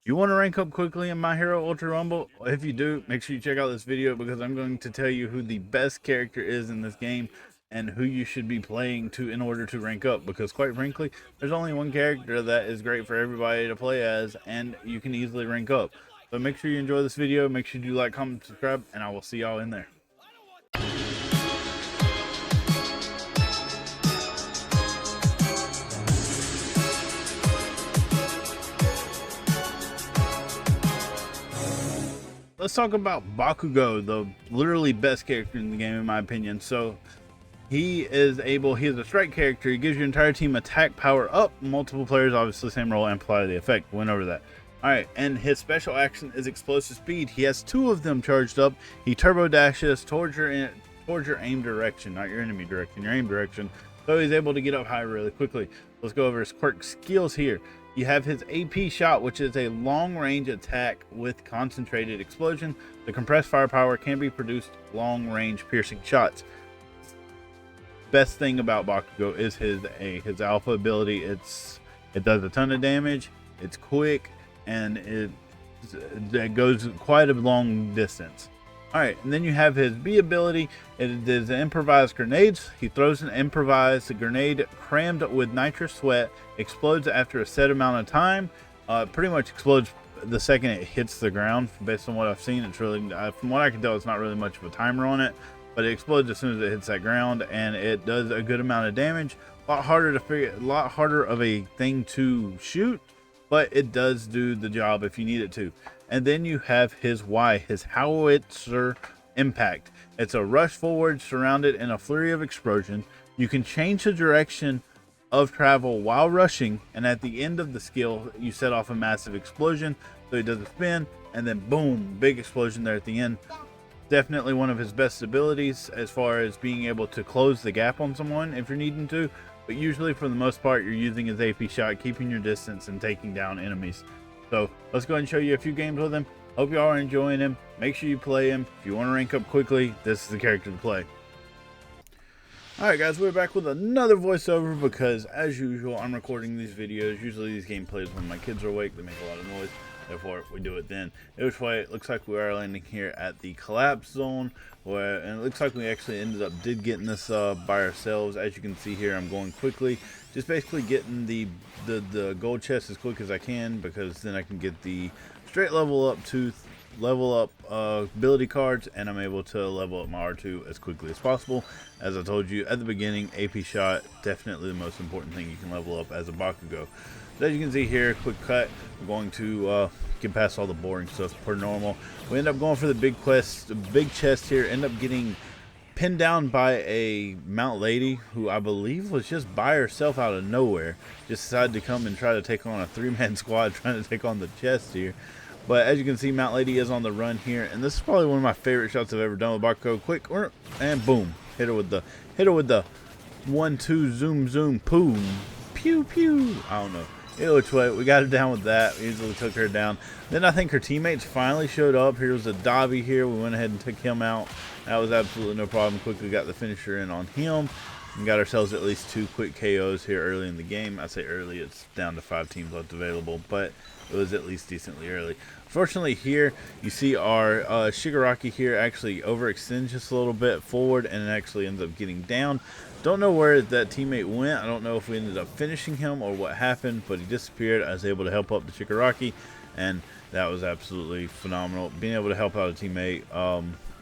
You want to rank up quickly in My Hero Ultra Rumble? If you do, make sure you check out this video because I'm going to tell you who the best character is in this game and who you should be playing to in order to rank up, because quite frankly, there's only one character that is great for everybody to play as and you can easily rank up. So make sure you enjoy this video, make sure you like, comment, subscribe, and I will see y'all in there. Let's talk about Bakugo, the literally best character in the game in my opinion. So he is a strike character. He gives your entire team attack power up. Multiple players, obviously same role, amplify the effect. Went over that. All right, and his special action is explosive speed. He has two of them charged up. He turbo dashes towards your aim direction, not your enemy direction, your aim direction. So he's able to get up high really quickly. Let's go over his quirk skills here. You have his AP shot, which is a long-range attack with concentrated explosion. The compressed firepower can be produced long-range piercing shots. Best thing about Bakugo is his alpha ability. It does a ton of damage. It's quick and it goes quite a long distance. All right, and then you have his B ability. It is improvised grenades. He throws an improvised grenade crammed with nitrous sweat, explodes after a set amount of time. Pretty much explodes the second it hits the ground. Based on what I've seen, it's really, from what I can tell, it's not really much of a timer on it, but it explodes as soon as it hits that ground, and it does a good amount of damage. A lot harder of a thing to shoot, but it does do the job if you need it to. And then you have his Y, his howitzer impact. It's a rush forward surrounded in a flurry of explosions. You can change the direction of travel while rushing, and at the end of the skill you set off a massive explosion. So he does a spin and then boom, big explosion there at the end. Definitely one of his best abilities as far as being able to close the gap on someone if you're needing to, but usually for the most part you're using his AP shot, keeping your distance and taking down enemies. So let's go ahead and show you a few games with him. Hope you all are enjoying him. Make sure you play him. If you want to rank up quickly, this is the character to play. Alright guys, we're back with another voiceover because as usual I'm recording these videos. Usually these gameplays when my kids are awake, they make a lot of noise. Therefore we do it then. Which way, it looks like we are landing here at the collapse zone, and it looks like we actually did getting this by ourselves. As you can see here, I'm going quickly, just basically getting the gold chest as quick as I can, because then I can get the straight level up ability cards, and I'm able to level up my R2 as quickly as possible. As I told you at the beginning, AP shot, definitely the most important thing you can level up as a Bakugo. So as you can see here, quick cut, I'm going to get past all the boring stuff per normal. We end up going for the big quest, the big chest here, end up getting pinned down by a Mount Lady who I believe was just by herself out of nowhere. Just decided to come and try to take on a three-man squad trying to take on the chest here. But as you can see, Mount Lady is on the run here, and this is probably one of my favorite shots I've ever done with Bakugo. Quick, and boom, hit her with the 1-2 zoom boom, pew pew. I don't know. Either which way, we got her down with that. We easily took her down. Then I think her teammates finally showed up. Here was a Dobby here. We went ahead and took him out. That was absolutely no problem. Quickly got the finisher in on him and got ourselves at least 2 quick KOs here early in the game. I say early, it's down to 5 teams left available, but it was at least decently early. Fortunately here, you see our Shigaraki here actually overextends just a little bit forward and it actually ends up getting down. Don't know where that teammate went. I don't know if we ended up finishing him or what happened, but he disappeared. I was able to help up the Shigaraki, and that was absolutely phenomenal. Being able to help out a teammate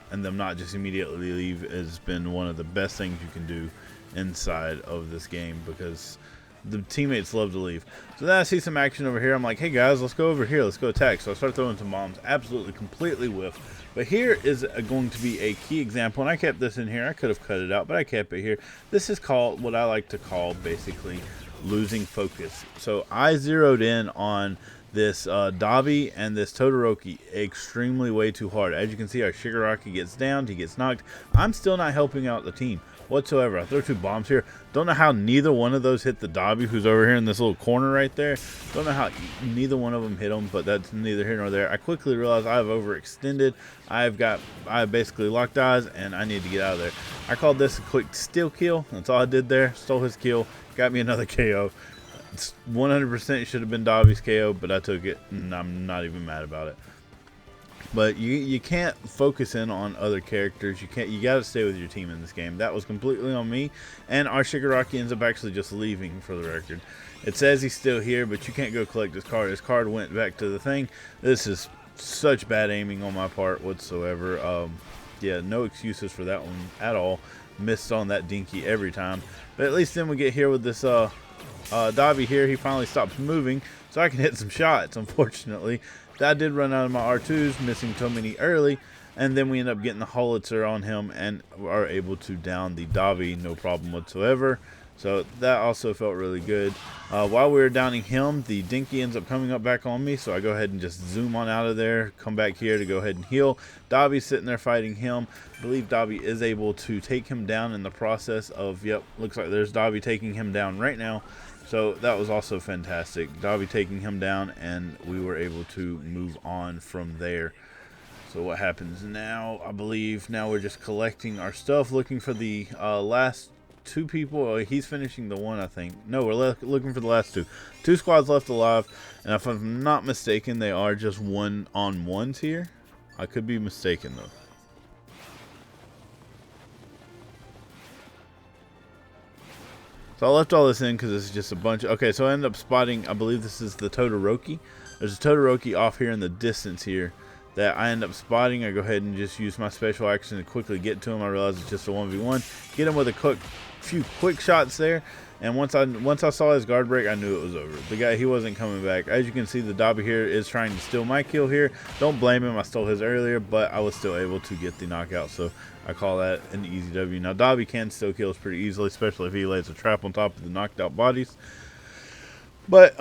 and them not just immediately leave has been one of the best things you can do inside of this game, because the teammates love to leave. So then I see some action over here. I'm like, hey guys, let's go over here. Let's go attack. So I start throwing some bombs. Absolutely, completely whiff. But here is going to be a key example, and I kept this in here. I could have cut it out, but I kept it here. This is called what I like to call basically losing focus. So I zeroed in on this Dabi and this Todoroki extremely way too hard. As you can see, our Shigaraki gets downed, he gets knocked. I'm still not helping out the team whatsoever. I throw 2 bombs here. Don't know how neither one of those hit the Dabi, who's over here in this little corner right there. Don't know how neither one of them hit him, but that's neither here nor there. I quickly realized I've overextended. I basically locked eyes, and I need to get out of there. I called this a quick steal kill. That's all I did there. Stole his kill. Got me another KO. 100% should have been Dobby's KO, but I took it, and I'm not even mad about it. But you can't focus in on other characters. You got to stay with your team in this game. That was completely on me, and our Shigaraki ends up actually just leaving, for the record. It says he's still here, but you can't go collect his card. His card went back to the thing. This is such bad aiming on my part whatsoever. Yeah, no excuses for that one at all. Missed on that dinky every time. But at least then we get here with this Dobby here. He finally stops moving, so I can hit some shots, unfortunately. I did run out of my R2s, missing so many early, and then we end up getting the Howitzer on him and are able to down the Dobby, no problem whatsoever. So that also felt really good. While we were downing him, the Dinky ends up coming up back on me, so I go ahead and just zoom on out of there, come back here to go ahead and heal. Dobby's sitting there fighting him. I believe Dobby is able to take him down in the process of, yep, looks like there's Dobby taking him down right now. So that was also fantastic. Dobby taking him down, and we were able to move on from there. So what happens now? I believe now we're just collecting our stuff, looking for the last two people. Oh, he's finishing the one, I think. No, we're looking for the last two. Two squads left alive, and if I'm not mistaken, they are just one-on-ones here. I could be mistaken, though. So I left all this in because this is just a bunch. Okay, so I ended up spotting, I believe this is the Todoroki. There's a Todoroki off here in the distance here that I end up spotting. I go ahead and just use my special action to quickly get to him. I realize it's just a 1v1. Get him with a few quick shots there. And once I saw his guard break, I knew it was over. The guy, he wasn't coming back. As you can see, the Dobby here is trying to steal my kill here. Don't blame him. I stole his earlier, but I was still able to get the knockout. So I call that an easy W. Now, Dobby can steal kills pretty easily, especially if he lays a trap on top of the knocked out bodies. But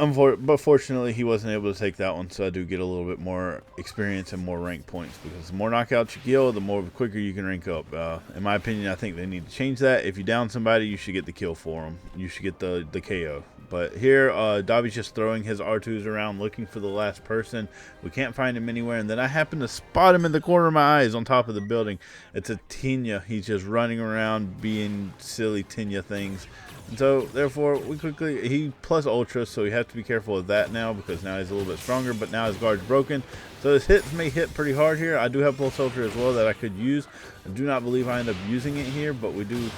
fortunately, he wasn't able to take that one, so I do get a little bit more experience and more rank points, because the more knockouts you kill, the more quicker you can rank up. In my opinion, I think they need to change that. If you down somebody, you should get the kill for them. You should get the KO. But here, Dobby's just throwing his R2s around, looking for the last person. We can't find him anywhere, and then I happen to spot him in the corner of my eyes on top of the building. It's a Tenya. He's just running around being silly Tenya things. And so, therefore, he plus Ultra, so you have to be careful of that now, because now he's a little bit stronger, but now his guard's broken. So his hits may hit pretty hard here. I do have plus Ultra as well that I could use. I do not believe I end up using it here, but we do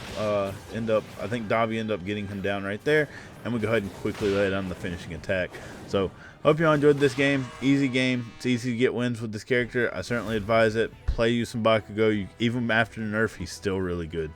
end up, I think Dobby ended up getting him down right there, and we go ahead and quickly lay down the finishing attack. So, hope you all enjoyed this game. Easy game. It's easy to get wins with this character. I certainly advise it. Play you some Bakugo. Even after the nerf, he's still really good.